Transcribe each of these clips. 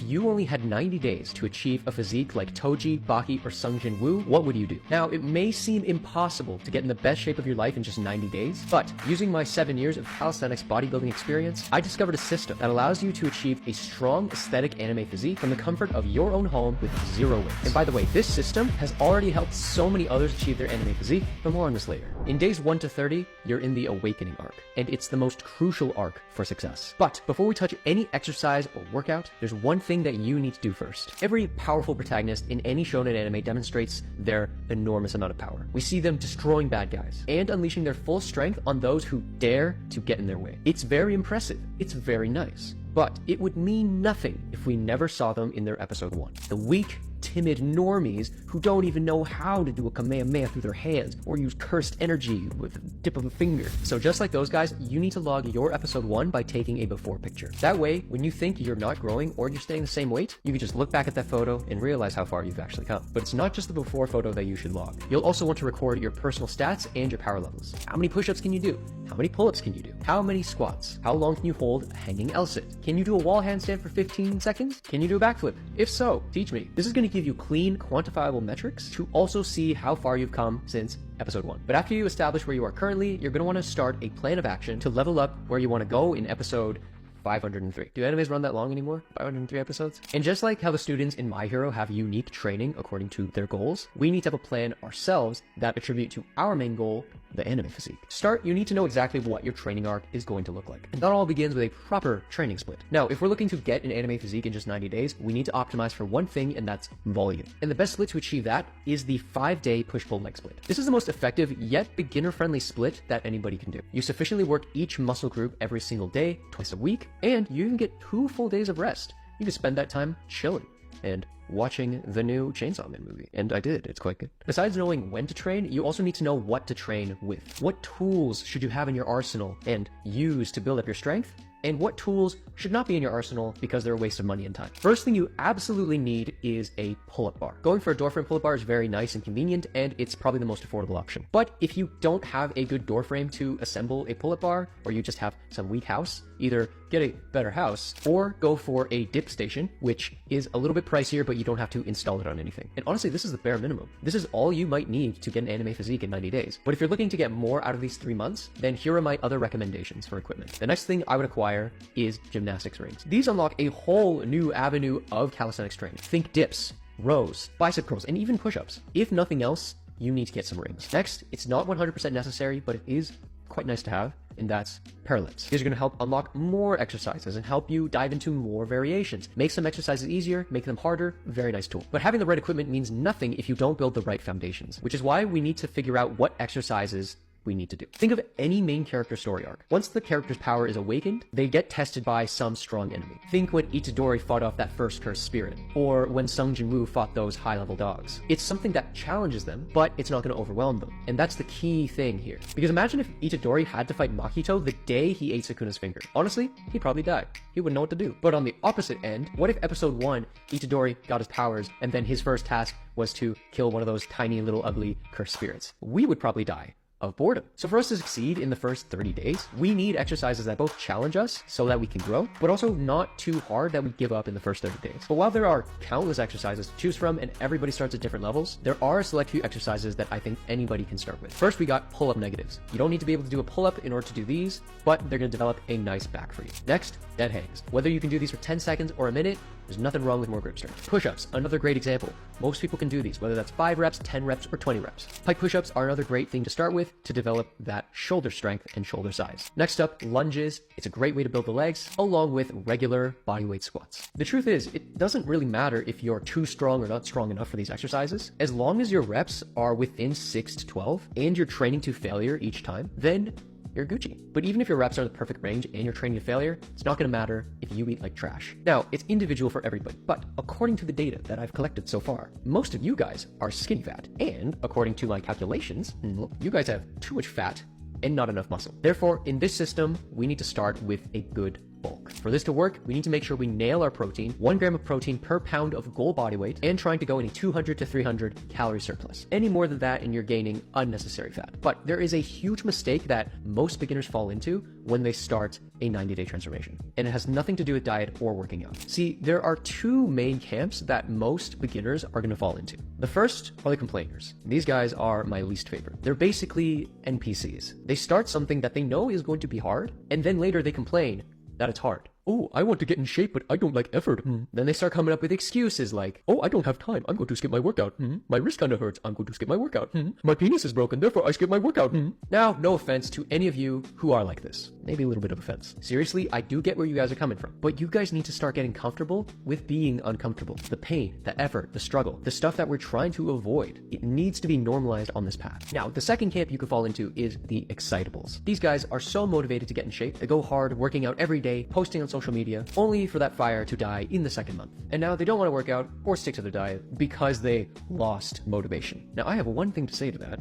you only had 90 days to achieve a physique like Toji, Baki, or Sung Jin Woo, what would you do? Now, it may seem impossible to get in the best shape of your life in just 90 days, but using my 7 years of calisthenics bodybuilding experience, I discovered a system that allows you to achieve a strong aesthetic anime physique from the comfort of your own home with zero weight. And by the way, this system has already helped so many others achieve their anime physique, but more on this later. In days 1 to 30, you're in the awakening arc, and it's the most crucial arc for success. But before we touch any exercise or workout, there's one thing that you need to do first. Every powerful protagonist in any shonen anime demonstrates their enormous amount of power. We see them destroying bad guys and unleashing their full strength on those who dare to get in their way. It's very impressive. It's very nice. But it would mean nothing if we never saw them in their episode 1. The weak, timid normies who don't even know how to do a Kamehameha through their hands or use cursed energy with a dip of a finger. So just like those guys, you need to log your episode 1 by taking a before picture. That way, when you think you're not growing or you're staying the same weight, you can just look back at that photo and realize how far you've actually come. But it's not just the before photo that you should log. You'll also want to record your personal stats and your power levels. How many push-ups can you do? How many pull-ups can you do? How many squats? How long can you hold a hanging L-sit? Can you do a wall handstand for 15 seconds? Can you do a backflip? If so, teach me. This is going to give you clean, quantifiable metrics to also see how far you've come since episode 1. But after you establish where you are currently, you're going to want to start a plan of action to level up where you want to go in episode 503. Do animes run that long anymore? 503 episodes? And just like how the students in My Hero have unique training according to their goals, we need to have a plan ourselves that attribute to our main goal, the anime physique. To start, you need to know exactly what your training arc is going to look like. And that all begins with a proper training split. Now, if we're looking to get an anime physique in just 90 days, we need to optimize for one thing, and that's volume. And the best split to achieve that is the 5-day push-pull leg split. This is the most effective yet beginner-friendly split that anybody can do. You sufficiently work each muscle group every single day, twice a week, and you even get 2 full days of rest. You can spend that time chilling and watching the new Chainsaw Man movie. And I did, it's quite good. Besides knowing when to train, you also need to know what to train with. What tools should you have in your arsenal and use to build up your strength? And what tools should not be in your arsenal because they're a waste of money and time. First thing you absolutely need is a pull-up bar. Going for a door frame pull-up bar is very nice and convenient, and it's probably the most affordable option. But if you don't have a good door frame to assemble a pull-up bar, or you just have some weak house, either get a better house or go for a dip station, which is a little bit pricier, but you don't have to install it on anything. And honestly, this is the bare minimum. This is all you might need to get an anime physique in 90 days. But if you're looking to get more out of these 3 months, then here are my other recommendations for equipment. The next thing I would acquire is gymnastics rings. These unlock a whole new avenue of calisthenics training. Think dips, rows, bicep curls, and even push-ups. If nothing else, you need to get some rings. Next, it's not 100% necessary, but it is quite nice to have, and that's parallettes. These are going to help unlock more exercises and help you dive into more variations. Make some exercises easier, make them harder, very nice tool. But having the right equipment means nothing if you don't build the right foundations, which is why we need to figure out what exercises we need to do. Think of any main character story arc. Once the character's power is awakened, they get tested by some strong enemy. Think when Itadori fought off that first cursed spirit, or when Sung Jin Woo fought those high-level dogs. It's something that challenges them, but it's not going to overwhelm them. And that's the key thing here. Because imagine if Itadori had to fight Makito the day he ate Sukuna's finger. Honestly, he'd probably die. He wouldn't know what to do. But on the opposite end, what if episode 1, Itadori got his powers, and then his first task was to kill one of those tiny little ugly cursed spirits? We would probably die of boredom. So for us to succeed in the first 30 days, we need exercises that both challenge us so that we can grow, but also not too hard that we give up in the first 30 days. But while there are countless exercises to choose from and everybody starts at different levels, there are a select few exercises that I think anybody can start with. First, we got pull-up negatives. You don't need to be able to do a pull-up in order to do these, but they're going to develop a nice back for you. Next, dead hangs. Whether you can do these for 10 seconds or a minute, there's nothing wrong with more grip strength. Push-ups, another great example. Most people can do these, whether that's 5 reps, 10 reps, or 20 reps. Pike push-ups are another great thing to start with to develop that shoulder strength and shoulder size. Next up, lunges. It's a great way to build the legs, along with regular bodyweight squats. The truth is, it doesn't really matter if you're too strong or not strong enough for these exercises. As long as your reps are within 6 to 12, and you're training to failure each time, then you're Gucci. But even if your reps are in the perfect range and you're training to failure, it's not going to matter if you eat like trash. Now, it's individual for everybody, but according to the data that I've collected so far, most of you guys are skinny fat. And according to my calculations, you guys have too much fat and not enough muscle. Therefore, in this system, we need to start with a good bulk. For this to work, we need to make sure we nail our protein, 1 gram of protein per pound of goal body weight, and trying to go in a 200 to 300 calorie surplus. Any more than that and you're gaining unnecessary fat. But there is a huge mistake that most beginners fall into when they start a 90-day transformation, and it has nothing to do with diet or working out. See, there are two main camps that most beginners are going to fall into. The first are the complainers. These guys are my least favorite. They're basically NPCs. They start something that they know is going to be hard, and then later they complain that it's hard. Oh, I want to get in shape, but I don't like effort. Then they start coming up with excuses like, oh, I don't have time. I'm going to skip my workout. My wrist kind of hurts. I'm going to skip my workout. My penis is broken. Therefore, I skip my workout. Now, no offense to any of you who are like this. Maybe a little bit of offense. Seriously, I do get where you guys are coming from. But you guys need to start getting comfortable with being uncomfortable. The pain, the effort, the struggle, the stuff that we're trying to avoid. It needs to be normalized on this path. Now, the second camp you could fall into is the excitables. These guys are so motivated to get in shape. They go hard, working out every day, posting on social media, only for that fire to die in the second month. And now they don't want to work out or stick to their diet because they lost motivation. Now, I have one thing to say to that.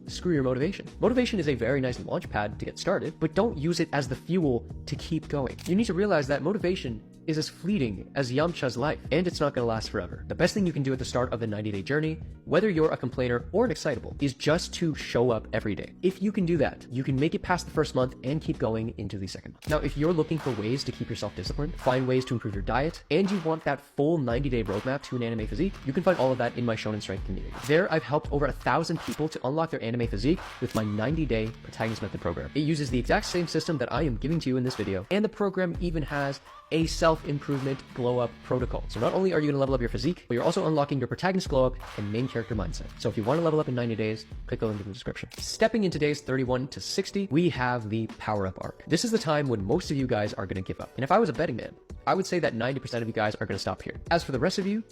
Screw your motivation. Motivation is a very nice launch pad to get started, but don't use it as the fuel to keep going. You need to realize that motivation is as fleeting as Yamcha's life, and it's not going to last forever. The best thing you can do at the start of the 90-day journey, whether you're a complainer or an excitable, is just to show up every day. If you can do that, you can make it past the first month and keep going into the second month. Now, if you're looking for ways to keep yourself disciplined, find ways to improve your diet, and you want that full 90-day roadmap to an anime physique, you can find all of that in my Shonen Strength community. There, I've helped over 1,000 people to unlock their anime physique with my 90-day Protagonist Method program. It uses the exact same system that I am giving to you in this video, and the program even has a self-improvement glow-up protocol. So not only are you going to level up your physique, but you're also unlocking your protagonist glow-up and main character mindset. So if you want to level up in 90 days, click the link in the description. Stepping into days 31 to 60, we have the power-up arc. This is the time when most of you guys are going to give up. And if I was a betting man, I would say that 90% of you guys are going to stop here. As for the rest of you,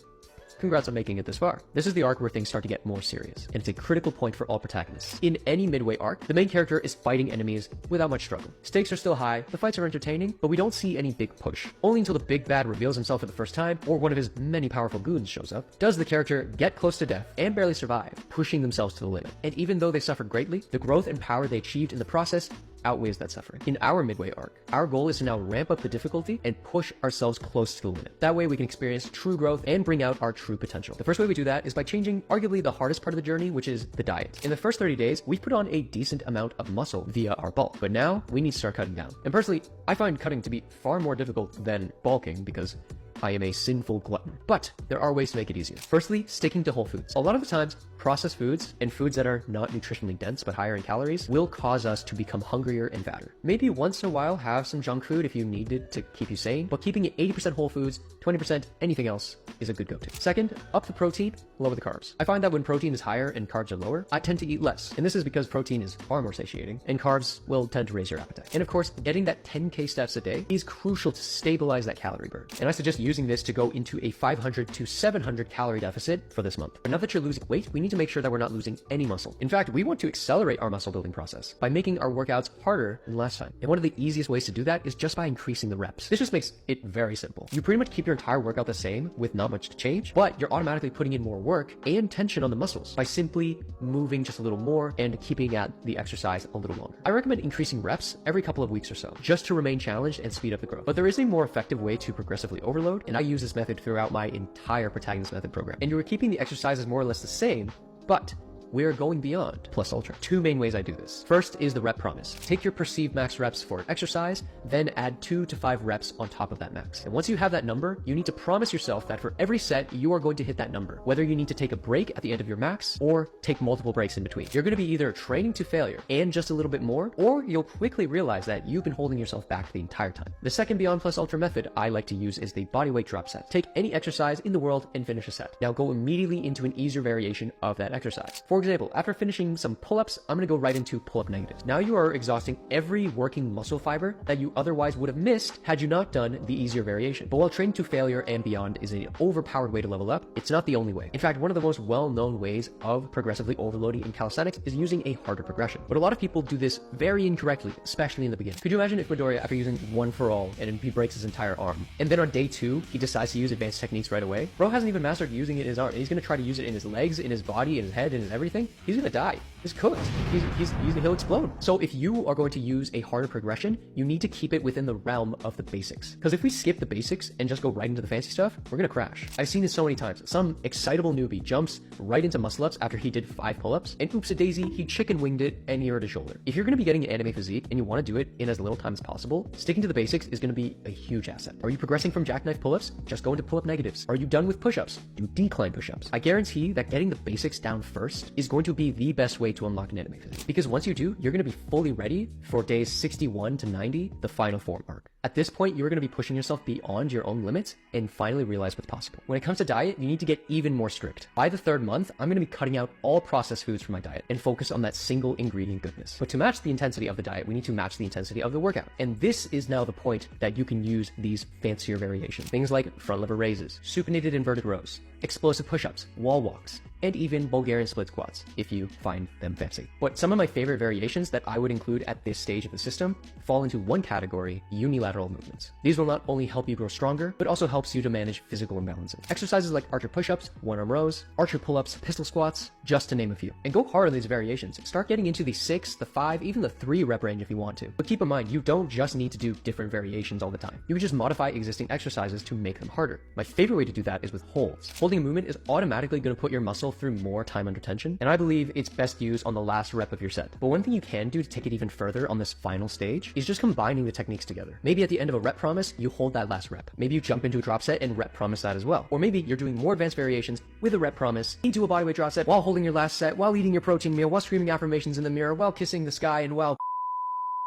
congrats on making it this far. This is the arc where things start to get more serious, and it's a critical point for all protagonists. In any midway arc, the main character is fighting enemies without much struggle. Stakes are still high, the fights are entertaining, but we don't see any big push. Only until the big bad reveals himself for the first time, or one of his many powerful goons shows up, does the character get close to death and barely survive, pushing themselves to the limit. And even though they suffered greatly, the growth and power they achieved in the process outweighs that suffering. In our midway arc, our goal is to now ramp up the difficulty and push ourselves close to the limit. That way we can experience true growth and bring out our true potential. The first way we do that is by changing arguably the hardest part of the journey, which is the diet. In the first 30 days, we put on a decent amount of muscle via our bulk, but now we need to start cutting down. And personally, I find cutting to be far more difficult than bulking because I am a sinful glutton. But there are ways to make it easier. Firstly, sticking to whole foods. A lot of the times, processed foods and foods that are not nutritionally dense but higher in calories will cause us to become hungrier and fatter. Maybe once in a while have some junk food if you need it to keep you sane, but keeping it 80% whole foods, 20% anything else is a good go-to. Second, up the protein, lower the carbs. I find that when protein is higher and carbs are lower, I tend to eat less. And this is because protein is far more satiating and carbs will tend to raise your appetite. And of course, getting that 10K steps a day is crucial to stabilize that calorie burn. And I suggest using this to go into a 500 to 700 calorie deficit for this month. But now that you're losing weight, we need to make sure that we're not losing any muscle. In fact, we want to accelerate our muscle building process by making our workouts harder than last time. And one of the easiest ways to do that is just by increasing the reps. This just makes it very simple. You pretty much keep your entire workout the same with not much to change, but you're automatically putting in more work and tension on the muscles by simply moving just a little more and keeping at the exercise a little longer. I recommend increasing reps every couple of weeks or so, just to remain challenged and speed up the growth. But there is a more effective way to progressively overload, and I use this method throughout my entire Protagonist Method program. And you're keeping the exercises more or less the same, but we're going beyond plus ultra. Two main ways I do this. First is the rep promise. Take your perceived max reps for exercise, then add 2 to 5 reps on top of that max. And once you have that number, you need to promise yourself that for every set, you are going to hit that number, whether you need to take a break at the end of your max or take multiple breaks in between. You're going to be either training to failure and just a little bit more, or you'll quickly realize that you've been holding yourself back the entire time. The second Beyond Plus Ultra method I like to use is the bodyweight drop set. Take any exercise in the world and finish a set. Now go immediately into an easier variation of that exercise. For example, after finishing some pull-ups, I'm going to go right into pull-up negatives. Now you are exhausting every working muscle fiber that you otherwise would have missed had you not done the easier variation. But while training to failure and beyond is an overpowered way to level up, it's not the only way. In fact, one of the most well-known ways of progressively overloading in calisthenics is using a harder progression. But a lot of people do this very incorrectly, especially in the beginning. Could you imagine if Midoriya, after using one for all, and he breaks his entire arm, and then on day 2, he decides to use advanced techniques right away? Bro hasn't even mastered using it in his arm, and he's going to try to use it in his legs, in his body, in his head, in his everything. He's going to die. is cooked. He'll explode. So if you are going to use a harder progression, you need to keep it within the realm of the basics. Because if we skip the basics and just go right into the fancy stuff, we're gonna crash. I've seen this so many times. Some excitable newbie jumps right into muscle ups after he did 5 pull-ups, and oops a daisy, he chicken winged it and he hurt his shoulder. If you're gonna be getting an anime physique and you wanna do it in as little time as possible, sticking to the basics is gonna be a huge asset. Are you progressing from jackknife pull-ups? Just go into pull-up negatives. Are you done with push-ups? Do decline push-ups. I guarantee that getting the basics down first is going to be the best way to unlock an anime physique. Because once you do, you're gonna be fully ready for days 61 to 90, the final form arc. At this point, you're gonna be pushing yourself beyond your own limits and finally realize what's possible. When it comes to diet, you need to get even more strict. By the 3rd month, I'm gonna be cutting out all processed foods from my diet and focus on that single ingredient goodness. But to match the intensity of the diet, we need to match the intensity of the workout. And this is now the point that you can use these fancier variations. Things like front lever raises, supinated inverted rows, explosive push-ups, wall walks, and even Bulgarian split squats, if you find them fancy. But some of my favorite variations that I would include at this stage of the system fall into one category: unilateral movements. These will not only help you grow stronger, but also helps you to manage physical imbalances. Exercises like archer push-ups, one-arm rows, archer pull-ups, pistol squats, just to name a few. And go hard on these variations. Start getting into the 6, the 5, even the 3 rep range if you want to. But keep in mind, you don't just need to do different variations all the time. You can just modify existing exercises to make them harder. My favorite way to do that is with holds. Holding a movement is automatically going to put your muscle through more time under tension, and I believe it's best used on the last rep of your set. But one thing you can do to take it even further on this final stage is just combining the techniques together. Maybe at the end of a rep promise, you hold that last rep. Maybe you jump into a drop set and rep promise that as well. Or maybe you're doing more advanced variations with a rep promise into a bodyweight drop set while holding your last set, while eating your protein meal, while screaming affirmations in the mirror, while kissing the sky, and while...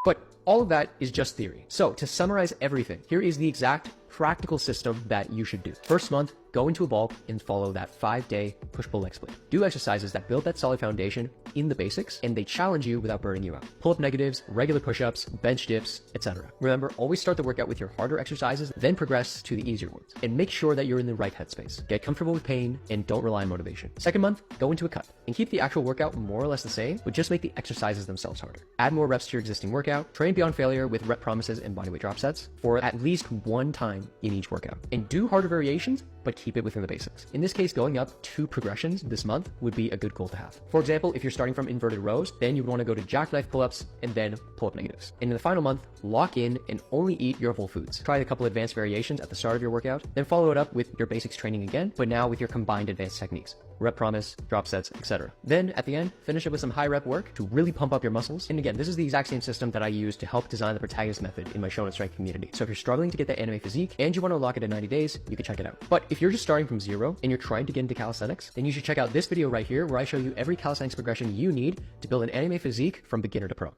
But all of that is just theory. So to summarize everything, here is the exact practical system that you should do. First month, go into a bulk and follow that 5-day push-pull leg split. Do exercises that build that solid foundation in the basics, and they challenge you without burning you out. Pull-up negatives, regular push-ups, bench dips, etc. Remember, always start the workout with your harder exercises, then progress to the easier ones. And make sure that you're in the right headspace. Get comfortable with pain, and don't rely on motivation. Second month, go into a cut, and keep the actual workout more or less the same, but just make the exercises themselves harder. Add more reps to your existing workout, train beyond failure with rep promises and bodyweight drop sets for at least one time in each workout. And do harder variations, but keep it within the basics. In this case, going up 2 progressions this month would be a good goal to have. For example, if you're starting from inverted rows, then you'd want to go to jackknife pull-ups and then pull-up negatives. And in the final month, lock in and only eat your whole foods. Try a couple advanced variations at the start of your workout, then follow it up with your basics training again, but now with your combined advanced techniques. Rep promise, drop sets, etc. Then at the end, finish it with some high rep work to really pump up your muscles. And again, this is the exact same system that I use to help design the Protagonist method in my Shonen Strength community. So if you're struggling to get that anime physique and you want to unlock it in 90 days, you can check it out. But if you're just starting from zero and you're trying to get into calisthenics, then you should check out this video right here where I show you every calisthenics progression you need to build an anime physique from beginner to pro.